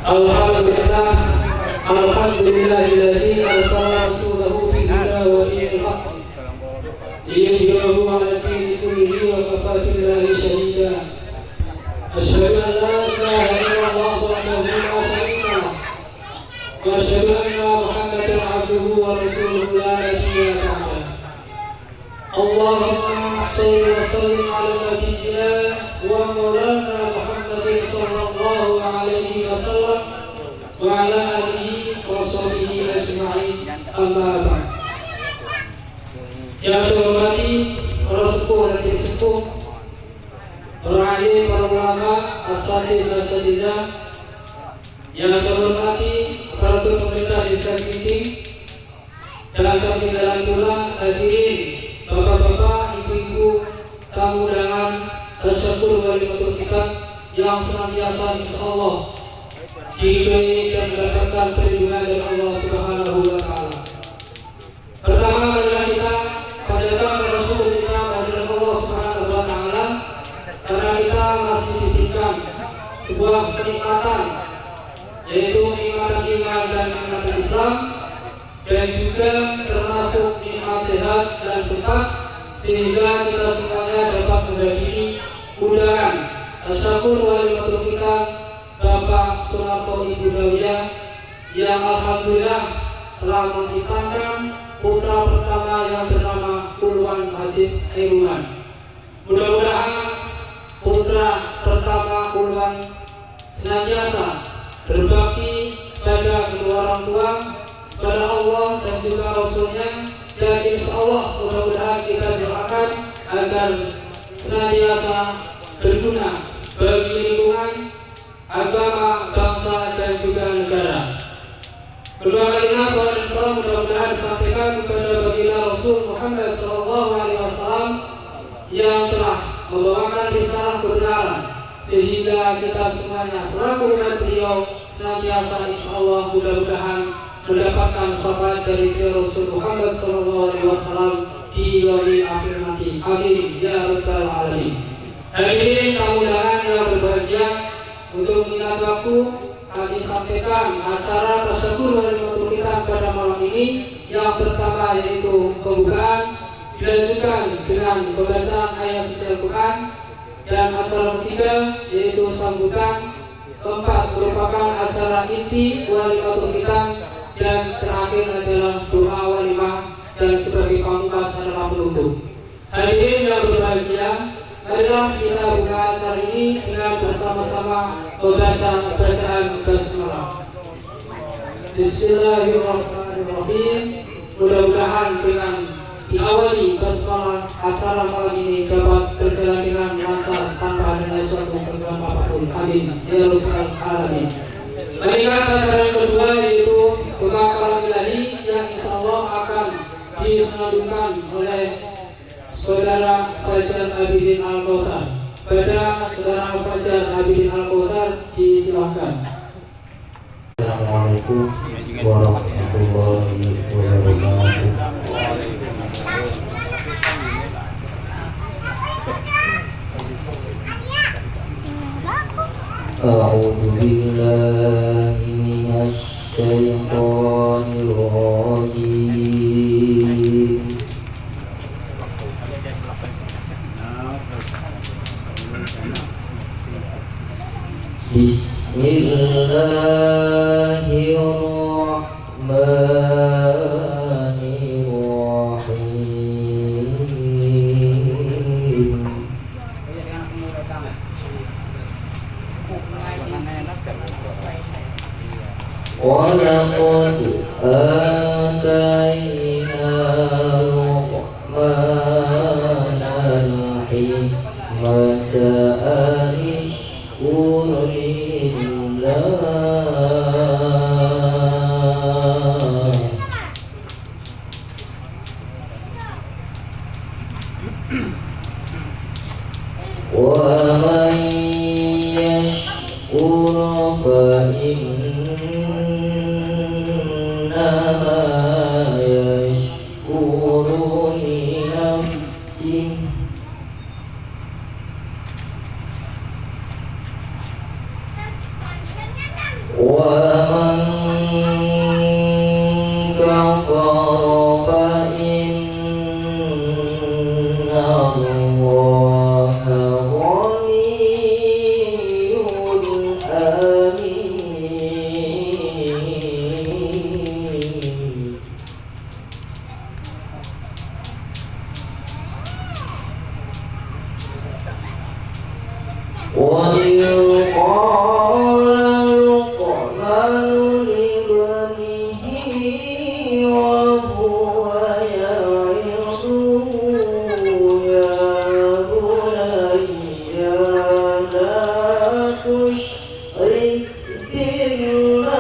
Alhamdulillah, alhamdulillahilladzi arsala rasulahu bil huda wa dinil haqq liyudhhirahu 'ala dini kullihi wa kafaa billahi shahida. Asyhadu an la ilaha illallah wahdahu la syarika lah wa asyhadu anna Muhammadan 'abduhu wa rasuluhu la nabiyya ba'dah. Allahumma shalli wa sallim 'ala nabiyyina wa maulana Muhammadin sallallahu alaihi wasallam wa ala alihi wa sahbihi ajma'in, amma ba'd. Yang saya hormati para sepuh dan sepuh, para alim, para ulama, asatidzah, yang saya hormati para pemerintah desa Kinting, dan kami dalam pula hadirin bapak-bapak, ibu-ibu, tamu undangan, tasyakkur walimatul kitab yang senantiasa insyaallah diridhoi dan mendapatkan perlindungan dari Allah Subhanahu wa taala. Pertama, marilah kita panjatkan bersyukur kita kehadirat Allah Subhanahu wa taala karena kita masih diberikan sebuah kenikmatan, yaitu nikmat iman dan nikmat Islam, dan juga termasuk nikmat sehat dan sempat, sehingga kita semuanya dapat menghadiri undangan tasyakkur walimatul kitab Bapak Sunarto Ibu Dawiyah yang alhamdulillah telah menghitangkan putra pertama yang bernama Pulwan Hasim Khairullah. Mudah-mudahan putra pertama Pulwan senantiasa berbakti pada kedua orang tua, pada Allah dan juga Rasulnya, dan insya Allah mudah-mudahan kita doakan agar senantiasa berguna bagi lingkungan, agama, bangsa, dan juga negara. Kedua kalimat salawat dan salam mudah-mudahan disampaikan kepada baginda Rasul Muhammad SAW yang telah membawakan risalah kebenaran, sehingga kita semuanya selaku umat beliau senantiasa insyaallah mudah-mudahan mendapatkan syafaat dari Rasul Muhammad SAW di yaumil akhir nanti. Amin ya rabbal alamin. Hadirin tamu undangan yang berbahagia, untuk mengingat waktu kami sampaikan acara tasyakkur walimatul kitab pada malam ini. Yang pertama yaitu pembukaan, dilanjutkan dengan pembacaan ayat suci Al-Quran, dan acara ketiga yaitu sambutan, keempat merupakan acara inti walimatul kitab, dan terakhir adalah doa walimah, dan sebagai pamungkas adalah penutup. Hadirin yang berbahagia, marilah kita buka acara ini dengan bersama-sama membaca bacaan basmalah. Bismillahirrahmanirrahim. Mudah-mudahan dengan diawali basmalah acara malam ini dapat berjalan dengan lancar tanpa adanya suatu gangguan apapun. Amin ya rabbal alamin. Meningkat acara yang kedua yaitu doa kalam ilahi yang insyaallah akan disenandungkan oleh Saudara Fajar Abidin Al-Kautsar. Pada Saudara Fajar Abidin Al-Kautsar disilahkan. Assalamualaikum warahmatullahi wabarakatuh. A'udzu billahi minasy syaithanir rajim. Bismillahirrahmanirrahim. Walaqad atayna Luqmanal hikmata an ishkur lillah. Wa man yashkur fa innama yashkuru li nafsihi. ومن كفر فإن الله غني حميد وإذ قال لقمان لابنه وهو يعظه يا بني لا تشرك بالله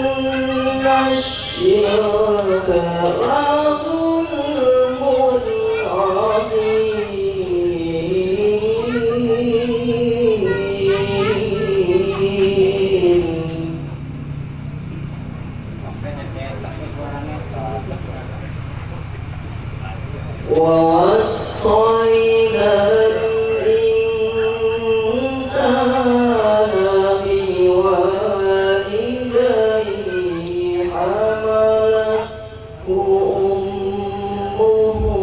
إن الشرك لظلم عظيم ووصينا الإنسان بوالديه حملته أمه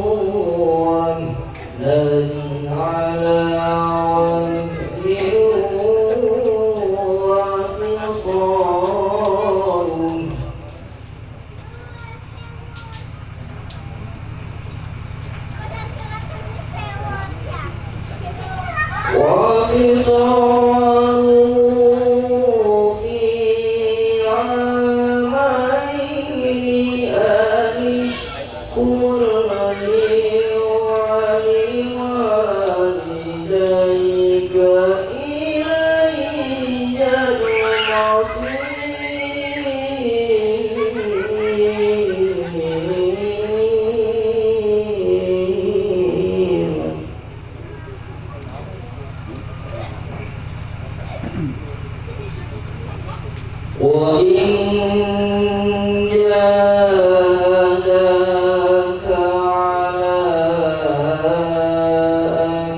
وهنا على وهن وفصاله وفصاله في عامين أن اشكر لي ولوالديك إلي المصير وإن جاهداك على أن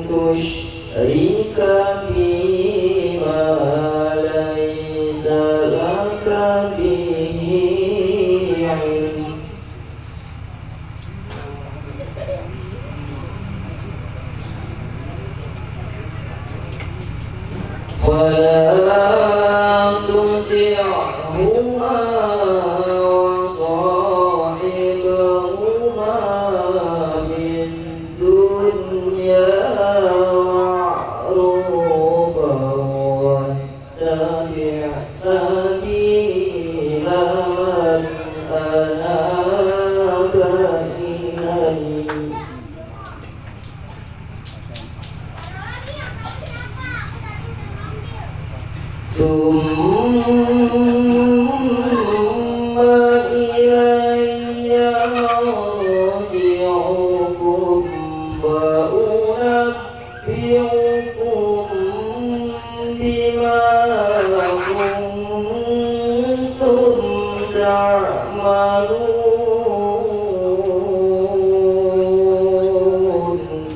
تشرك بي ما ليس لك به علم فلا تطعهما وصاحبهما في الدنيا معروفا واتبع سبيل من أناب إلي ثم إلي مرجعكم فأنبئكم بما كنتم تعملون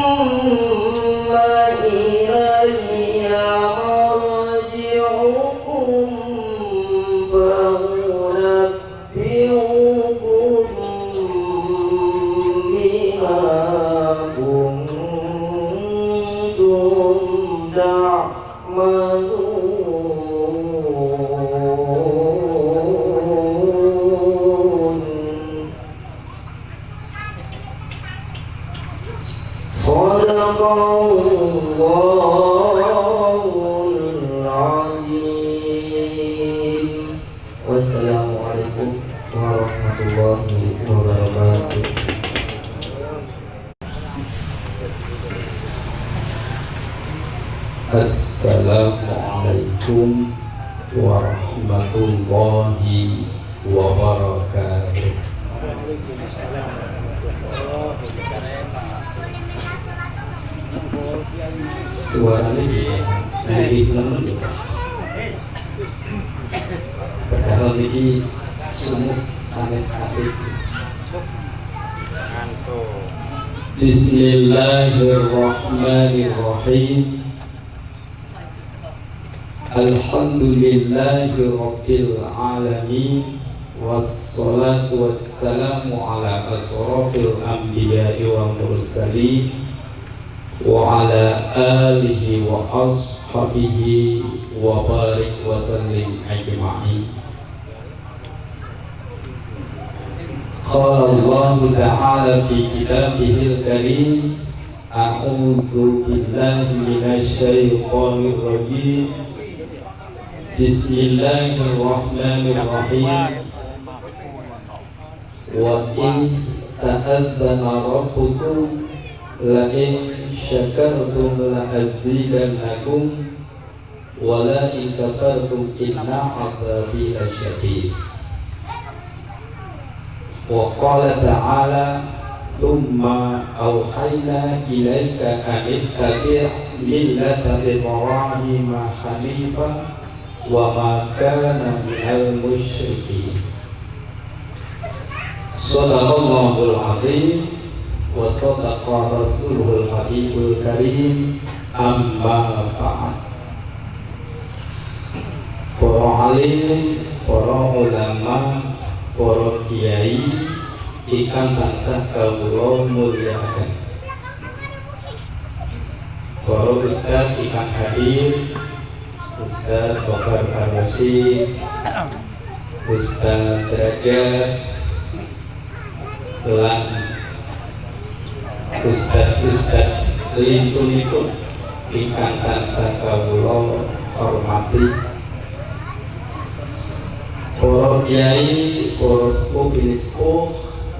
ثم إلي مرجعكم warahmatullahi wabarakatuh. Suaranya bisa naik teman loh. Padahal ini sumuk sampai sekali. Bismillahirrahmanirrahim. Alhamdulillahi rabbil alamin. Wassalatu wassalamu ala asrafil anbiya'i wa mursalin wa ala alihi wa ashabihi wa barik wa sallim ajma'in. Qala Allah ta'ala fi kitabihil karim, a'udzu billahi minasy syaithanir rajim. Bismillahirrahmanirrahim. Wa in ta'adzana rabbukum la in syakartum la azidannakum wa la in kafartum inna 'adzabi lasyadid. Wa qala ta'ala thumma awhayna ilayka an ittabi' millata Ibrahim hanifan wa ma kana minal musyrikin. Shadaqallahul azim wa sadaqa rasulul habibul karim. Amma ba'd. Para alim, para ulama, para kiai ikan tansah kawula mulyakaken. Para ustaz ikan hadir, Ustaz Babar Ar-Rasyid, Ustaz Derajat, lan Ustaz lintun-lintun ingkang tansah kawula hormati. Para kiai, para sepuh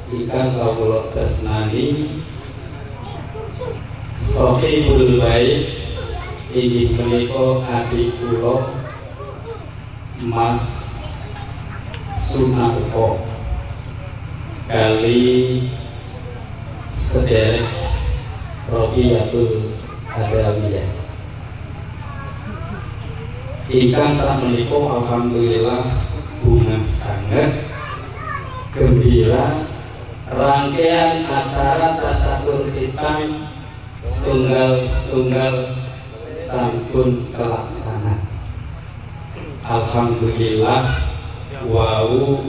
ingkang kawula tresnani, Sohibul Bait inggih menika adik kula Mas Sunarko kali sederek Robiatul Adawiyah. Ingkang sakmenika alhamdulillah bunga sangat gembira. Rangkaian acara tasyakur khitam setunggal sampun kelaksana. Alhamdulillah wau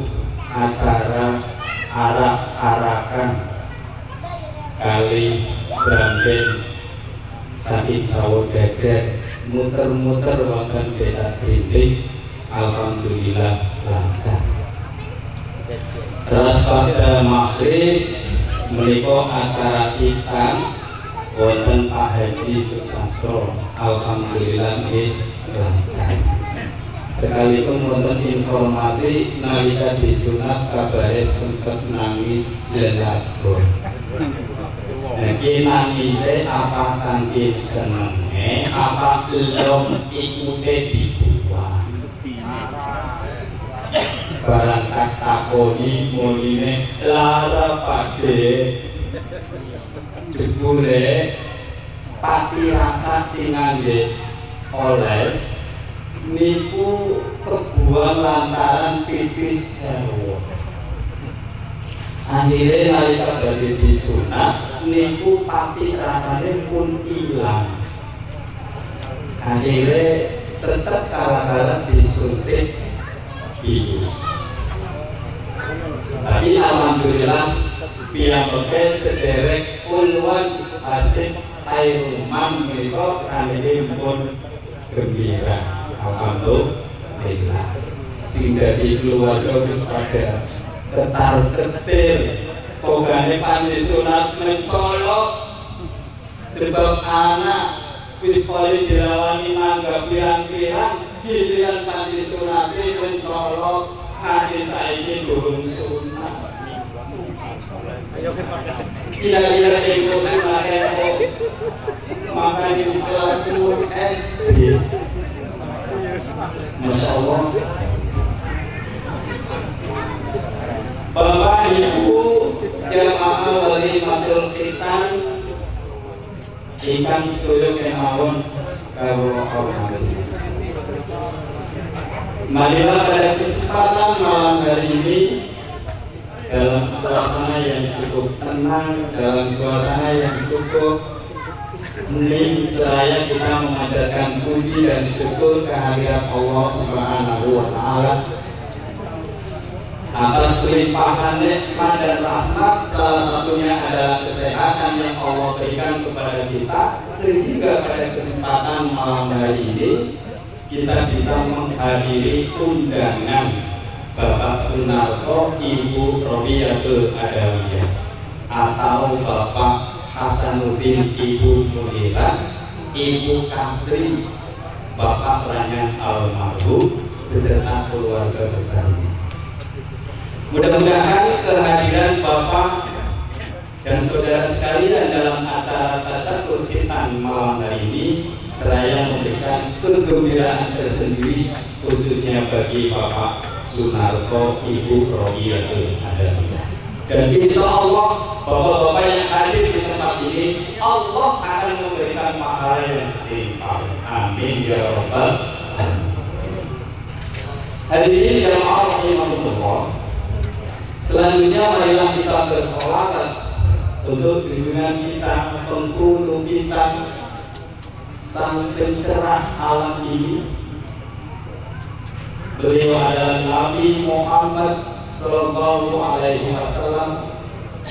acara arak-arakan kali Bramben saking Sawo Jajar muter-muter wonten Desa Grinting. Alhamdulillah lancar. Terus pada maghrib menika acara khitam wonten Pak Haji Suksastro. Alhamdulillah nggih lancar. Sekalipun wonten informasi nalika disunat kabare sempat nangis lelagon. Niki nangise apa saking senenge apa belum ikute dibuang. Barang tak takoni muline lara pade jebule pati rasa sing ngangge oles niku kebuang lantaran pipis Jawa. Akhirnya nalika badhe disunat niku pati rasane pun ilang. Akhirnya tetap kalah-kalah disuntik bius. Tapi alhamdulillah piyambake sederek puluhan asik airumam menika sanepipun gembira. Alhamdulillah. Sing dadi keluarga wis pada ketar-ketir pogane panti sunat mencolok sebab anak wis kali dilawani manggap pirang-pirang giliran panti sunate mencolok nanti saiki durung sunat. Kira-kira itu sunate makanya di kelas 10 SD. Masya Allah Bapak Ibu jamaah wali matul khitan ingkang sedaya kemawon kawula hormati. Marilah pada kesempatan malam hari ini dalam suasana yang cukup tenang, dalam suasana yang cukup hening, seraya kita memanjatkan puji dan syukur kehadirat Allah Subhanahu wa Ta'ala atas limpahan nikmat dan rahmat, salah satunya adalah kesehatan yang Allah berikan kepada kita, sehingga pada kesempatan malam hari ini kita bisa menghadiri undangan Bapak Sunarto, Ibu Robiatul Adawiyah, atau Bapak Hasanuddin, Ibu Munira, Ibu Kasri, Bapak Ranyang almarhum beserta keluarga besarnya. Mudah-mudahan kehadiran Bapak dan saudara sekalian dalam acara tasyakur khitan malam hari ini seraya memberikan kegembiraan tersendiri khususnya bagi Bapak Sunarto, Ibu Robiatul Adawiyah. Dan insya Allah bapak-bapak yang hadir di tempat ini, Allah akan memberikan pahala yang setimpal. Amin ya rabbal alamin. Hadirin jamaah rahimahumullah. Selanjutnya marilah kita bersolawat untuk junjungan kita, penghulu kita, sang pencerah alam ini. Beliau adalah Nabi Muhammad Sallallahu Alaihi Wasallam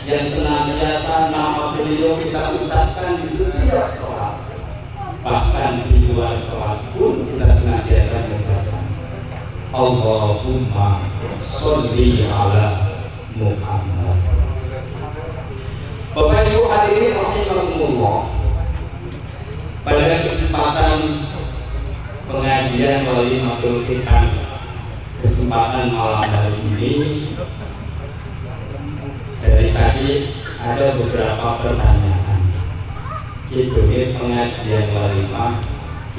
yang senantiasa nama beliau kita ucapkan di setiap sholat, bahkan di luar sholat pun kita senantiasa membaca Allahumma sholli ala Muhammad. Bapak Ibu hadirin rahimakumullah, pada kesempatan pengajian walimatul khitan kesempatan malam hari ini, dari tadi ada beberapa pertanyaan. Itu pengajian walimah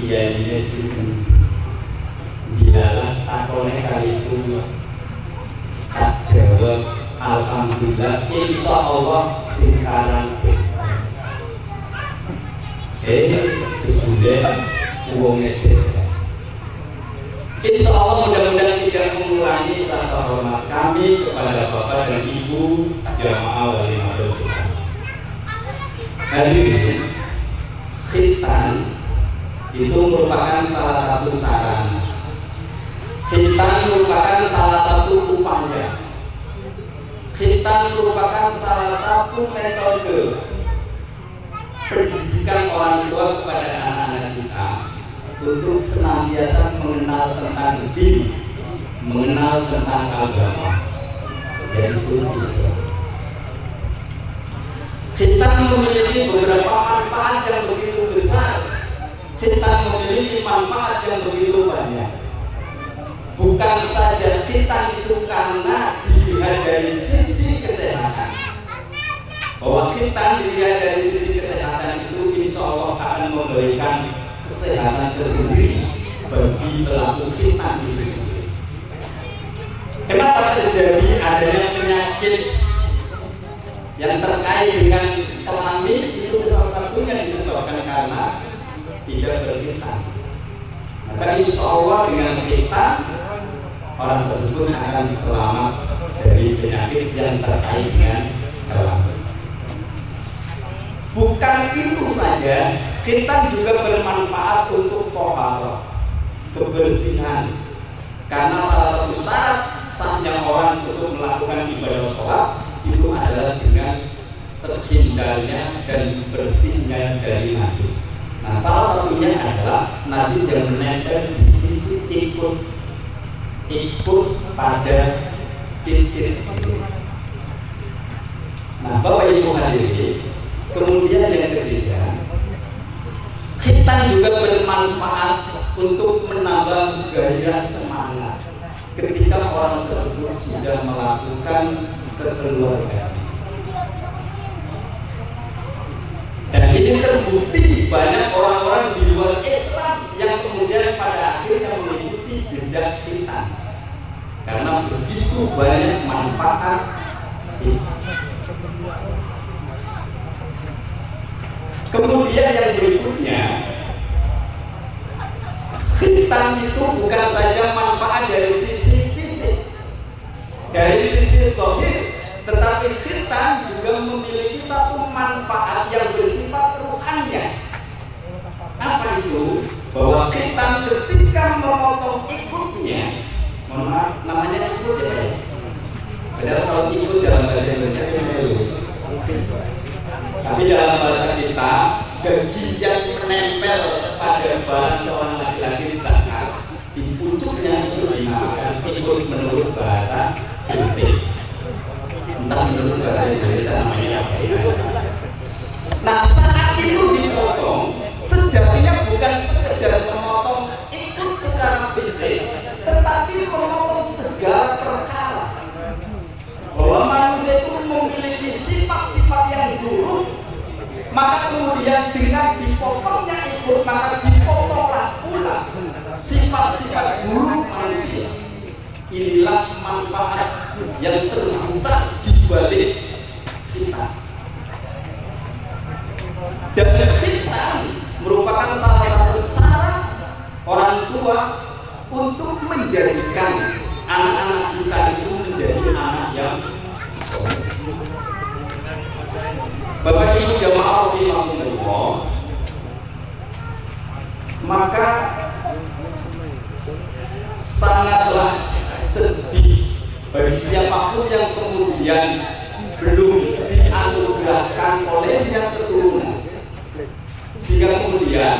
iya ini sih dialah takone kali itu tak jawab alhamdulillah insya Allah sekarang jebule uangnya insya Allah mudah-mudahan tidak mengulangi rasa hormat kami kepada Bapak dan Ibu jamaah walimatul khitan. Hadirin, khitan itu merupakan salah satu sarana. Khitan merupakan salah satu upaya. Khitan merupakan salah satu metode pendidikan orang tua kepada anak-anak kita untuk senantiasa mengenal tentang diri, mengenal tentang agama, yaitu Islam. Kita memiliki beberapa manfaat yang begitu besar. Kita memiliki manfaat yang begitu banyak. Bukan saja kita itu karena dilihat dari sisi kesehatan, bahwa kita dilihat dari sisi kesehatan itu insya Allah akan memberikan kesehatan tersendiri bagi pelaku khitan itu sendiri. Kenapa terjadi adanya penyakit yang terkait dengan kelamin itu salah satunya disebabkan karena tidak berkhitan. Maka insya Allah dengan khitan orang tersebut akan selamat dari penyakit yang terkait dengan kelamin. Bukan itu saja, khitan juga bermanfaat untuk tohara, kebersihan. Karena salah satu syarat sahnya orang untuk melakukan ibadah sholat itu adalah dengan terhindarnya dan bersihnya dari najis. Nah, salah satunya adalah najis yang menempel di sisi ikut pada titik. Nah, Bapak Ibu hadirin, kemudian yang ketiga, khitan juga bermanfaat untuk menambah gairah semangat ketika orang tersebut sudah melakukan kekeluargaan. Dan ini terbukti banyak orang-orang di luar Islam yang kemudian pada akhirnya mengikuti jejak khitan, karena begitu banyak manfaat Kemudian yang berikutnya, khitan itu bukan saja manfaat dari sisi fisik, dari sisi zahir, tetapi khitan juga memiliki satu manfaat yang bersifat ruhania. Apa itu? Bahwa khitan ketika memotong ikutnya, mohon maaf, namanya ikut ya Pak ya? Padahal kalau ikut dalam bahasa Indonesia itu tapi dalam bahasa kita, bagian menempel pada barang seorang laki-laki ditakar di pucuknya itu dinamakan ikut menurut bahasa Inggris. Entah menurut bahasa Indonesia namanya apa ya. Nah, saat itu dipotong, sejatinya bukan sekedar memotong ikut secara fisik, tetapi memotong segala perkara. Bahwa manusia itu memiliki sifat-sifat yang buruk, maka kemudian dengan dipotongnya ikut, maka dipotonglah pula sifat-sifat buruk manusia. Inilah manfaat yang terbesar di balik khitan. Dan khitan merupakan salah satu cara orang tua untuk menjadikan anak-anak kita itu menjadi anak yang soleh. Bapak Ibu jamaah rahimahumullah, maka sangatlah sedih bagi siapapun yang kemudian belum dianugerahkan olehnya keturunan, sehingga kemudian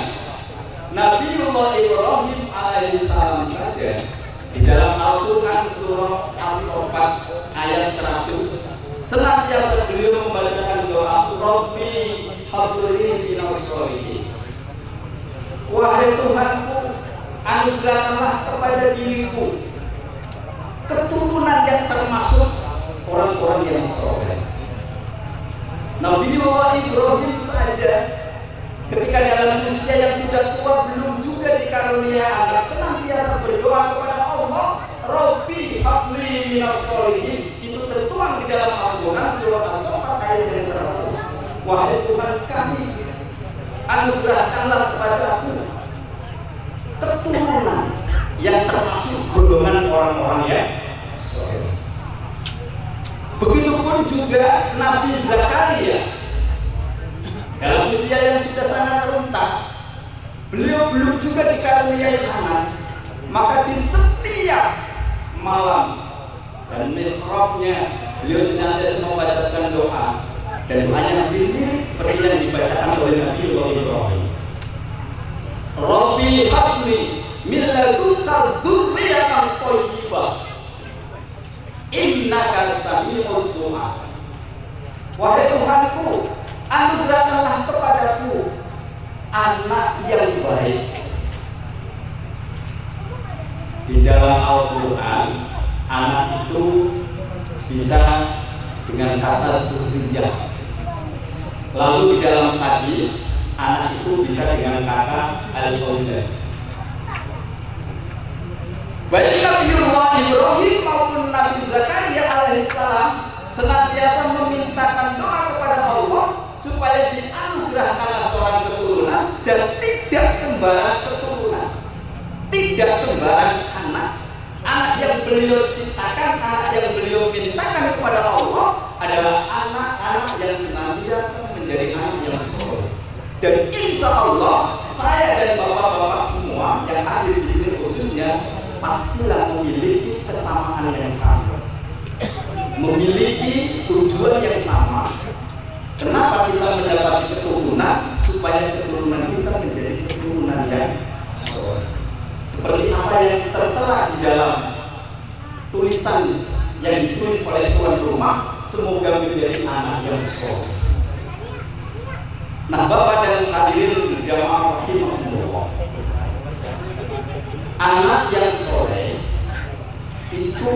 Nabiullah Ibrahim alaihissalam saja di dalam Al-Quran surah As-Saffat ayat 100 senantiasa beliau membacakan doa Rabbi habli minas sholihin. Wahai Tuhanku, anugerahkanlah kepada diriku keturunan yang termasuk orang-orang yang soleh. Nabiullah Ibrahim saja ketika dalam usia yang sudah tua belum juga dikarunia anak, senantiasa berdoa kepada Allah, Rabbi habli minas sholihin. Itu tertuang di dalam Al-Quran surah As-Saffat ayat yang 100. Wahai Tuhan kami, anugerahkanlah kepada aku keturunan yang termasuk golongan orang-orang yang soleh. Begitupun juga Nabi Zakaria dalam usia yang sudah sangat renta, beliau belum juga dikaruniai anak, maka di setiap malam dan mihrabnya beliau senantiasa membacakan doa, dan doanya mirip seperti yang dibacakan oleh Nabi Ibrahim. Rabbi habli min ladunka dzurriyyatan thayyibah innaka sami'ud du'a. Wahai Tuhanku, anugerahkanlah kepadaku anak yang baik. Di dalam Al-Quran, anak itu bisa dengan kata dzurriyyah. Lalu di dalam hadis, anak itu bisa dengan kata al-aulad. Baik Nabiullah Ibrahim maupun Nabi Zakaria alaihissalam senantiasa memintakan doa kepada Allah supaya dianugerahkanlah seorang keturunan, dan tidak sembarang keturunan, tidak sembarang anak. Anak yang beliau ciptakan, anak yang beliau mintakan kepada Allah adalah anak-anak yang senantiasa menjadi anak yang soleh. Dan insya Allah saya dan bapak-bapak semua yang hadir di sini khususnya pastilah memiliki kesamaan yang sama, memiliki tujuan yang sama. Kenapa kita mendapat keturunan? Supaya keturunan kita menjadi keturunan yang soleh. Seperti apa yang tertera di dalam tulisan yang ditulis oleh tuan rumah, semoga menjadi anak yang soleh. Nah, Bapak dan hadirin jamaah rahimahumullah, anak yang soleh itu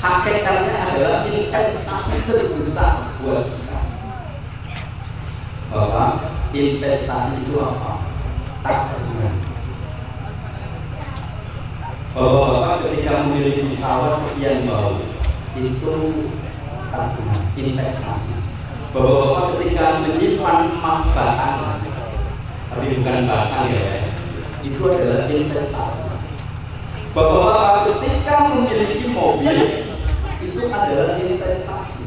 hakikatnya adalah investasi terbesar buat kita. Bapak, investasi itu apa? Tabungan. Bapak-bapak ketika memiliki pesawat sekian bau, itu tabungan, investasi. Bapak-bapak ketika menyimpan emas batang, tapi bukan batang ya, itu adalah investasi. Bapak-bapak ketika memiliki mobil, itu adalah investasi.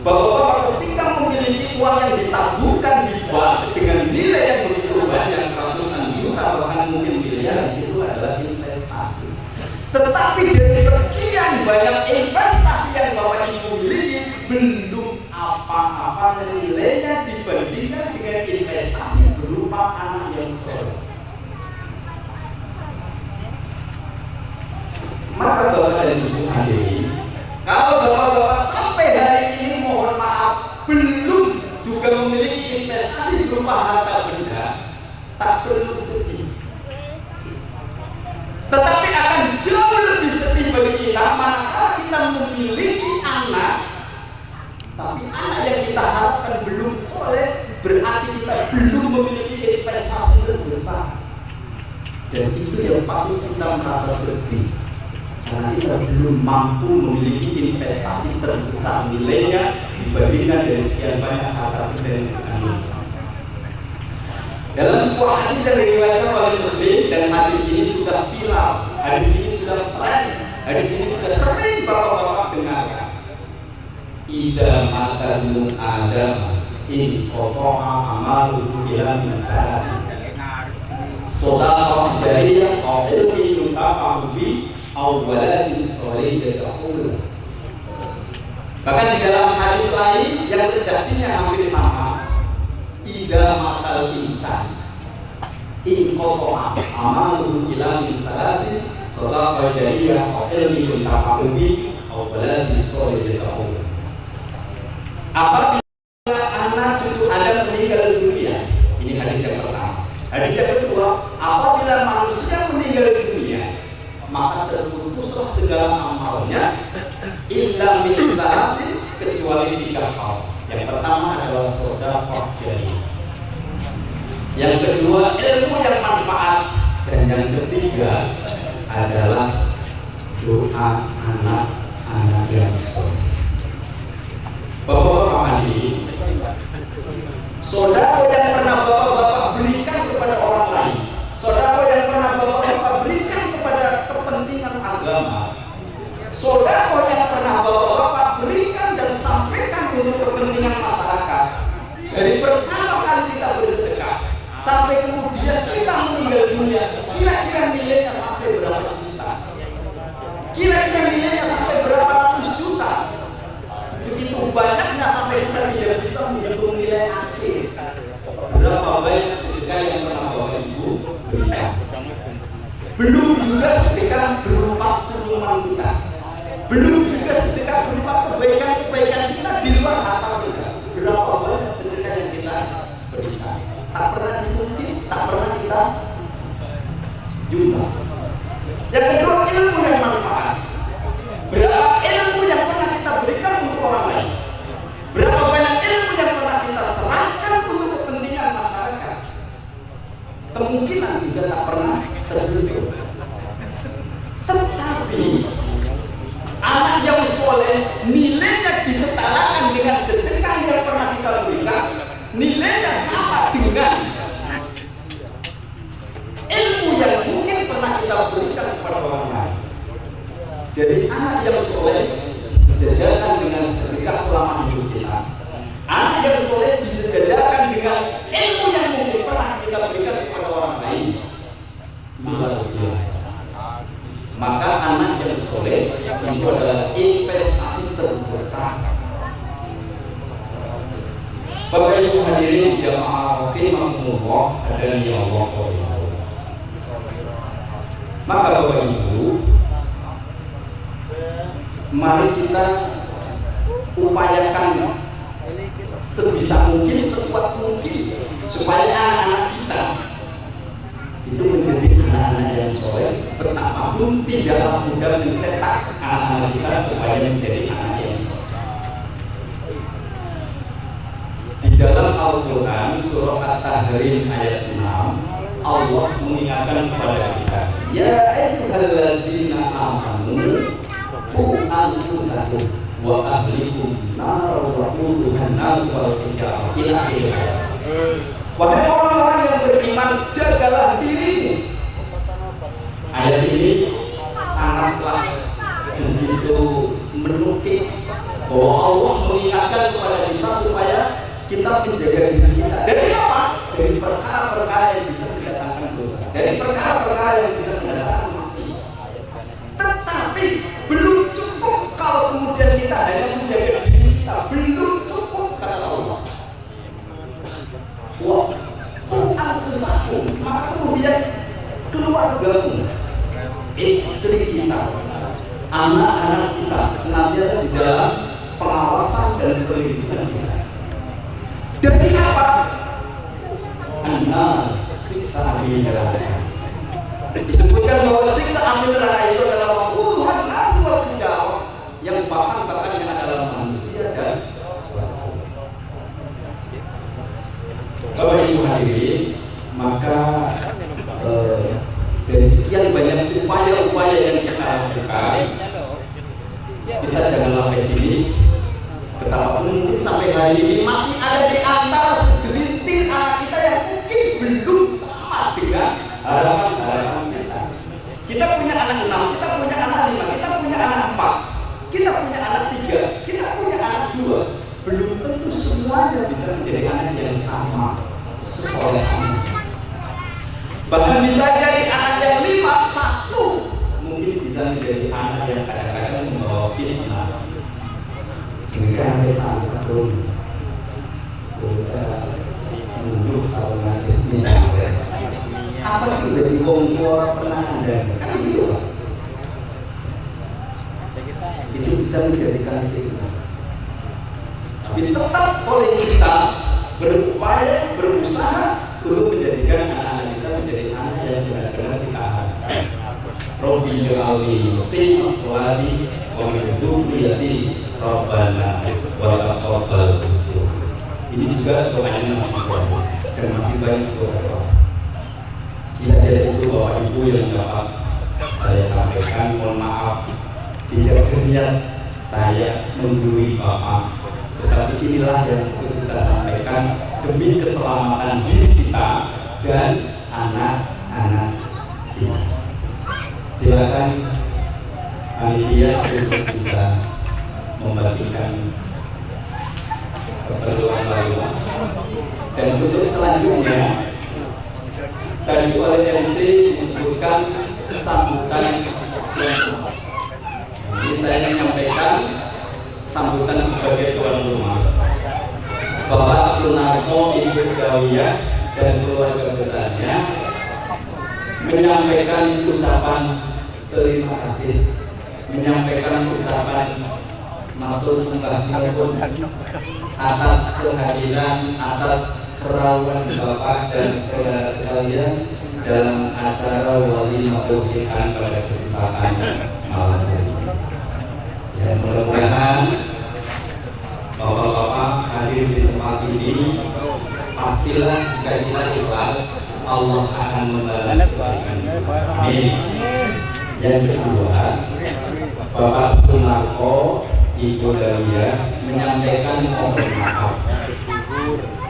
Bapak-bapak ketika memiliki uang yang ditabungkan di bank dengan nilai yang begitu banyak, ratusan juta bahkan mungkin miliar, itu adalah investasi. Tetapi dari sekian banyak investasi yang Bapak Ibu miliki, belum apa-apa nilainya dibandingkan dengan investasi berupa anak yang soleh. Maka Bapak dan Ibu hadirin, kalau Bapak-bapak sampai hari ini mohon maaf belum juga memiliki investasi berupa harta benda, tak perlu sedih. Tetapi akan jauh lebih sedih bagi kita manakala kita memiliki anak, tapi anak yang kita harapkan belum soleh, berarti kita belum memiliki investasi terbesar. Dan itu yang patut kita merasa sedih, karena kita belum mampu memiliki investasi terbesar nilainya dibandingkan dari sekian banyak harta benda yang kita miliki. Dalam sebuah hadis yang diriwayatkan oleh Muslim, dan hadis ini sudah viral, hadis ini sudah tren, hadis ini sudah sering bapak-bapak dengarkan. Idza mata ibnu Adam in qata'a amaluhu ila min thalath. Shadaqah jariyah aw ilmin yuntafa'u bihi aw waladin shalih yad'u. Bahkan di dalam hadis lain yang redaksinya hampir sama, idza matal insan in qata'a amaluhu ila min thalath. Shadaqah jariyah aw ilmin yuntafa'u bihi aw waladin shalih yad'u. Apabila anak cucu Anda meninggal dunia, ini hadis yang pertama. Hadis yang kedua, apabila manusia meninggal dunia, maka terputuslah segala amalnya, illa min thalath, kecuali 3 hal. Yang pertama adalah sedekah jariyah. Yang kedua ilmu yang manfaat, dan yang ketiga adalah doa anak-anak yang soleh. Bapak-bapak hadirin, saudara yang pernah bapak-bapak berikan kepada orang lain, saudara yang pernah bapak-bapak berikan kepada kepentingan agama, saudara yang pernah bapak-bapak berikan dan sampaikan untuk kepentingan masyarakat, dari pertama kali kita bersedekah sampai kemudian kita meninggal dunia, kira-kira nilainya sampai berapa juta? Kira-kira nilainya sampai berapa ratus juta? Begitu banyaknya sampai kita tidak bisa menghitung nilai akhir. Berapa banyak sedekah yang pernah Bapak Ibu berikan? Belum juga sedekah berupa senyuman kita, belum juga sedekah berupa kebaikan-kebaikan kita di luar harta kita. Berapa banyak sedekah yang kita berikan? Tak pernah dihitung, tak pernah kita jumlah. Yang kedua, ilmu yang manfaat. Berapa ilmu yang pernah kita berikan untuk orang lain? Berapa banyak ilmu yang pernah kita serahkan untuk kepentingan masyarakat? Kemungkinan juga tak pernah terbentuk. Tetapi anak yang soleh nilainya disetarakan dengan sedekah yang pernah kita berikan, nilainya sama dengan ilmu yang mungkin pernah kita berikan kepada orang lain. Jadi anak yang soleh disejajarkan dengan sedekah selama hidup kita. Anak yang soleh disejajarkan dengan ilmu yang mungkin pernah kita berikan kepada orang lain. Luar biasa. Maka anak yang soleh itu adalah investasi terbesar. Bapak Ibu hadirin jamaah rahimahumullah, hadani Allah wa iyyakum. Maka Bapak Ibu, mari kita upayakan sebisa mungkin, sekuat mungkin supaya anak-anak kita itu menjadi anak-anak yang soleh. Betapapun tidaklah mudah mencetak anak-anak kita supaya menjadi anak yang soleh. Di dalam Al-Quran surah At-Tahrim ayat 6, Allah mengingatkan kepada kita, ya ayyuhalladzina amanu qu anfusakum wa ahlikum nar wa quduhan nas wal hijarah ila akhir. Wahai orang-orang yang beriman, jagalah dirimu. Ayat ini sangatlah begitu menukik bahwa Allah mengingatkan kepada kita supaya kita menjaga diri kita. Dari apa? Dari perkara-perkara yang bisa mendatangkan dosa, dari perkara-perkara yang bisa mendatangkan maksiat. Tetapi belum cukup kalau kemudian kita hanya menjaga diri kita, belum cukup kata Allah. Wah, anfusakum, maka kemudian keluargamu, istri kita, anak-anak kita senantiasa di dalam pengawasan dan perlindungan kita. Dari apa? Anak siksa api neraka. Disebutkan bahwa siksa api neraka itu adalah puluhan aswad sejauh yang bahkan yang adalah manusia dan Bapak Ibu hadirin, maka dari sekian banyak upaya-upaya yang kita lakukan, kita janganlah pesimis. Betapa mungkin sampai hari ini masih ada di antara segelintir anak kita yang mungkin belum sama dengan harapan-harapan kita. Kita punya anak 6, kita punya anak 5, kita punya anak 4, kita punya anak 3, kita punya anak 2. Belum tentu semuanya bisa menjadi anak yang sama sesoleh anak. Bahkan bisa jadi anak yang 5, 1 mungkin bisa menjadi anak yang kadang-kadang membawa fitnah. Mereka satu bocah mundur kalau nanti misalnya apa sih dari kompor pernah ada kan gitu. Itu bisa menjadikan fitnah. Tapi tetap oleh kita berupaya, berusaha untuk menjadikan anak-anak kita menjadi anak yang benar-benar ditahan. Robbi ja'alni muqimas sholati wa min dzurriyyati Rabbana wa taqabbal. Ini juga doanya Nabi Ibrahim dan masih banyak doa. Kira-kira itu Bapak Ibu yang dapat saya sampaikan. Mohon maaf tidak berniat saya menggurui Bapak, tetapi inilah yang perlu kita sampaikan demi keselamatan diri kita dan anak-anak kita. Silakan panitia untuk bisa membagikan keperluan baru. Dan untuk selanjutnya tadi oleh MC disebutkan sambutan. Ini saya menyampaikan sambutan sebagai tuan rumah. Bapak Sunarko Ibu Dawiyah dan keluarga besarnya menyampaikan ucapan terima kasih, menyampaikan ucapan matur nuwun atas kehadiran, atas kerawan Bapak dan saudara sekalian dalam acara walimah pernikahan pada kesempatan malam ini. Dan mudah-mudahan Bapak-bapak hadir di tempat ini, pastilah jika kita ikhlas Allah akan membalas kebaikan. Amin. Yang kedua, Bapak Sunarko Ibu Dawiyah menyampaikan mohon maaf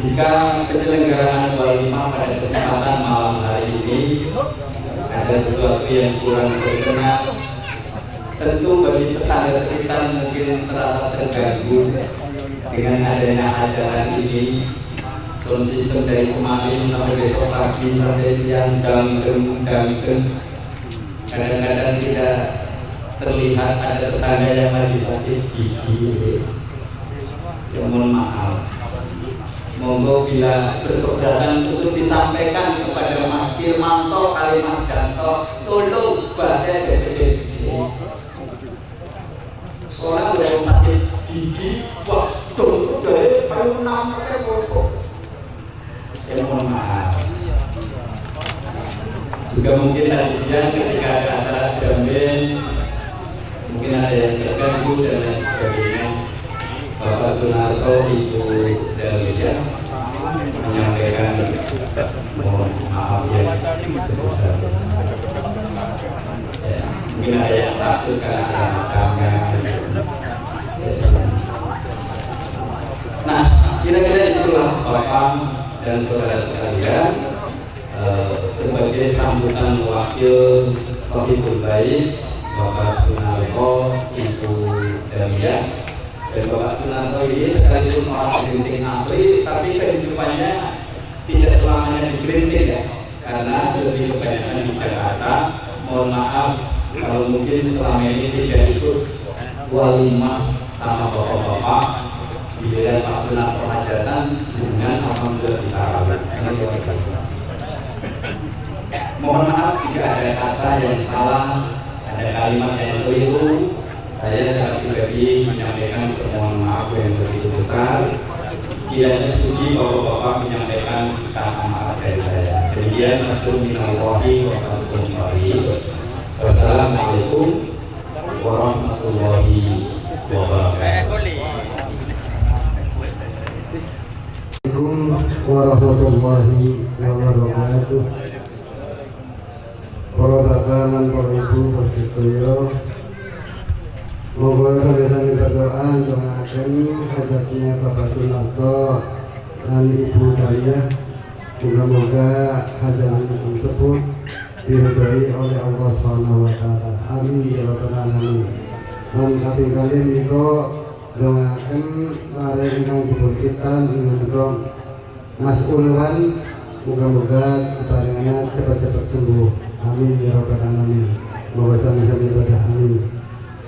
jika penyelenggaraan walimah pada kesempatan malam hari ini ada sesuatu yang kurang berkenan. Tentu bagi tetangga sekitar mungkin terasa terganggu dengan adanya acara ini. Sound system dari kemarin sampai besok pagi sampai siang ganggung. Kadang-kadang tidak terlihat ada tetangga yang lagi sakit gigi. Ya, mohon maaf. Monggo bila berkeberatan untuk disampaikan kepada Mas Firmanto kali Mas Ganto, tolong bahasa gede. Orang yang sakit gigi, wah, tuh dari paling 6 pakai bosok. Ya mohon maaf. Juga mungkin tadi siang ketika ada acara jamben, mungkin ada yang terganggu dan lain sebagainya. Bapak Sunarko Ibu Dawiyah menyampaikan mohon maaf yang sebesar-besarnya. Ya, mungkin ada yang takut karena ada macamnya. Kira-kira itulah Bapak dan saudara sekalian sebagai sambutan wakil Sohibul Baik Bapak Sunarko, Ibu Damia. Dan Bapak Sunarko ini sekalipun orang Gerinting asli, tapi kehidupannya tidak selamanya di Gerinting ya, karena lebih kebanyakan di Jakarta. Mohon maaf kalau mungkin selama ini tidak ikut walimah sama bapak-bapak di bidang Pak Sunarko hajatan dengan alhamdulillah disarawat. Mohon maaf jika ada kata yang salah, ada kalimat yang keliru. Saya secara pribadi menyampaikan permohonan maaf yang begitu besar. Kiranya sudi bapak-bapak menyampaikan kata maaf dari saya. Demikian assalamualaikum warahmatullahi wabarakatuh. Wassalamualaikum warahmatullahi wabarakatuh. Assalamualaikum warahmatullahi wabarakatuh. Para bapak dan para ibu bersetuju, moga kami berdoa doakan hajatnya Bapak Sunarko dan Ibu saya. Moga-moga hajat tersebut diridhai oleh Allah Subhanahu wa taala. Amin ya rabbal alamin. Dan kami kalian itu doakan mari ingkang dipun kita ingkang Mas Ulwan, moga-moga keparingannya cepat-cepat sembuh. Amin ya rabbal alamin. Moga sama-sama ibadah amin.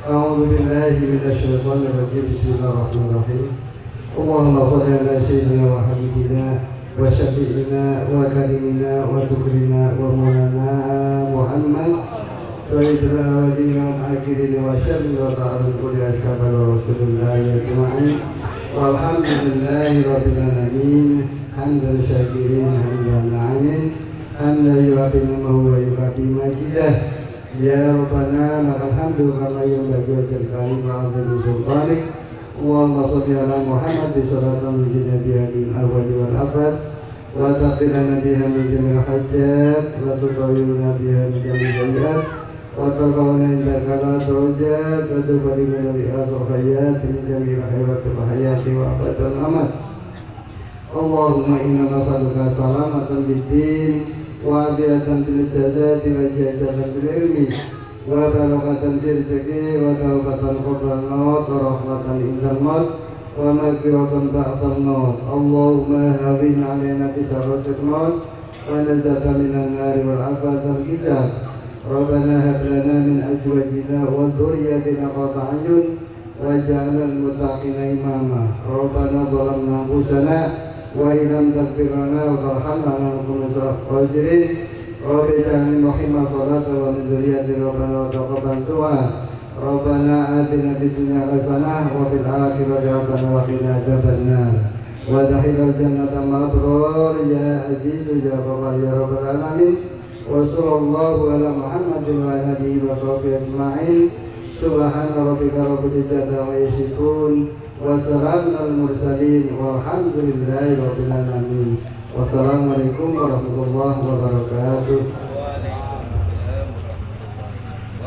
A'udzu billahi minasyaitonir rajim. Bismillahirrahmanirrahim. Allahumma shalli ala sayyidina wa habibina wa syafi'ina wa karimina wa tukrina wa maulana Muhammad sayyidil awwalin wal akhirin wa syarri wa ta'ala kulli ashabi rasulillah ajma'in. Walhamdulillahi rabbil alamin. Hamdan syakirin hamdan na'imin. Hamdan yu'afi ni'mahu wa yu'afi majidah. Ya Rabbana lakal hamdu kama yanbaghi li jalali wa 'azimi sultanik. Allahumma shalli ala Muhammad sallallahu alaihi wa sallam wa taqina biha min jami'il hajat wa tutawwilna biha min jami'il sayyi'at wa tarfa'una indaka la darajat wa tuballighuna biha al-hayat min jami'il hayrati wa hayati wa abadan amat. Allahumma inna nas'aluka salamatan bid-din wa afiatan fil jasadi wa jahatan fil ilmi wa barakatan fil rizqi wa tawbatan qabla al-maut wa rahmatan indal maut wa maghfiratan ba'da al-maut. Allahumma hawwin 'alaina bi saratil maut wa najatan minan nari wal afatan al-hijab. Rabbana hab lana min azwajina wa dhurriyyatina qurrata a'yun waj'alna lil-muttaqina imama. Rabbana zalamna anfusana wa illam taghfir lana wa tarhamna lanakunanna minal khasirin. Rabbi ij'alni muqima sholati wa min dzurriyyati rabbana wa taqabbal du'a. Rabbana atina fid dunya hasanah wa fil akhirati hasanah wa qina adzabannar. Wa adkhilna jannata ma'al abrar ya aziz ya ghafar ya rabbal alamin. Wa sallallahu ala Muhammadin wa alihi wa sahbihi ajma'in. Subhana rabbika rabbil izzati amma yasifun. Wassalamun al mursalin walhamdulillahi rabbil alamin. Wassalamualaikum warahmatullahi wabarakatuh.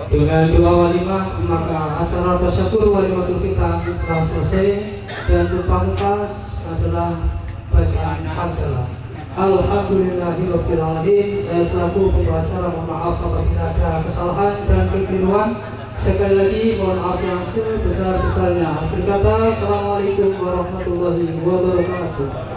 Dengan doa walimah maka acara tasyakur walimatul kita telah selesai dan pamungkas adalah bacaan hamdalah. Alhamdulillahirabbil alamin. Saya selaku pembaca mohon maaf apabila ada kesalahan dan kekeliruan. Sekali lagi mohon maaf yang sebesar-besarnya. Akhir kata, assalamualaikum warahmatullahi wabarakatuh.